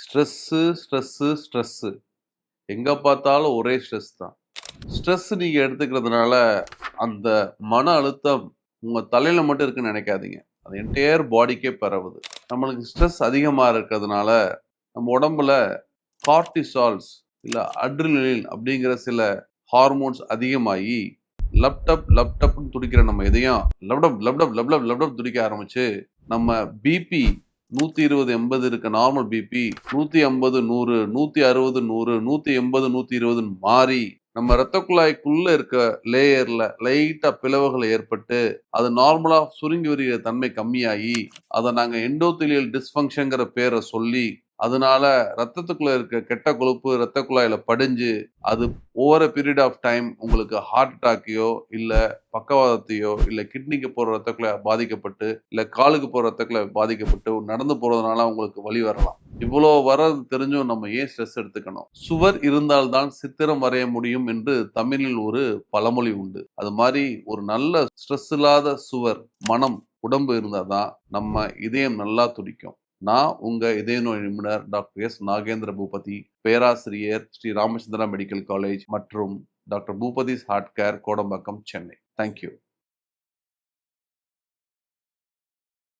Stress, stress, stress. எங்க பார்த்தாலும் ஒரே ஸ்ட்ரெஸ் தான். ஸ்ட்ரெஸ் நீங்க எடுத்துக்கிறதுனால, அந்த மன அழுத்தம் உங்க தலையில மட்டும் இருக்குன்னு நெனைக்காதீங்க. அது என்டையர் பாடிக்கே பரவுது. நம்மளுக்கு ஸ்ட்ரெஸ் அதிகமா இருக்கிறதுனால, நம்ம உடம்புல கார்ட்டிசால்ஸ் இல்ல அட்ரினலின் அப்படிங்கிற சில ஹார்மோன்ஸ் அதிகமாகி, லப்டப் லப்டப்ன்னு துடிக்கிற நம்ம இதயம் லப்டப் லப்டப் லப்டப் லப்டப் துடிக்க ஆரம்பிச்சு, நம்ம பிபி 120/80 இருக்க நார்மல் பிபி 150, 100, 160, 100, 180, 120ன்னு மாறி, நம்ம ரத்த குழாய்க்குள்ள இருக்க லேயர்ல லைட்டா பிளவுகள் ஏற்பட்டு, அது நார்மலா சுருங்கி வரிகிற தன்மை கம்மியாகி, அத நாங்க எண்டோதீலியல் டிஸ்ஃபங்ஷன்ங்கிற பேர சொல்லி, அதனால ரத்தத்துக்குள்ள இருக்க கெட்ட கொழுப்பு ரத்த குழாயில படிஞ்சு, அது over a period of time உங்களுக்கு ஹார்ட் அட்டாக்கையோ, இல்ல பக்கவாதத்தையோ, இல்ல கிட்னிக்கு போற ரத்த குழாய் பாதிக்கப்பட்டு, இல்ல காலுக்கு போற ரத்த குழாய் பாதிக்கப்பட்டு, நடந்து போறதுனால உங்களுக்கு வலி வரலாம். இவ்வளோ வர்றது தெரிஞ்சும் நம்ம ஏன் ஸ்ட்ரெஸ் எடுத்துக்கணும்? "சுவர் இருந்தால் தான் சித்திரம் வரைய முடியும்" என்று தமிழில் ஒரு பழமொழி உண்டு. அது மாரி ஒரு நல்ல ஸ்ட்ரெஸ் இல்லாத சுவர், மனம், உடம்பு இருந்தா தான் நம்ம இதயம் நல்லா துடிக்கும். நான் உங்க இதய நோய் நிபுணர் டாக்டர் எஸ். நாகேந்திர பூபதி, பேராசிரியர் ஸ்ரீ ராமச்சந்திரா மெடிக்கல் காலேஜ் மற்றும் doctor Bhupathi's heart care Kodambakkam, Chennai. Thank you.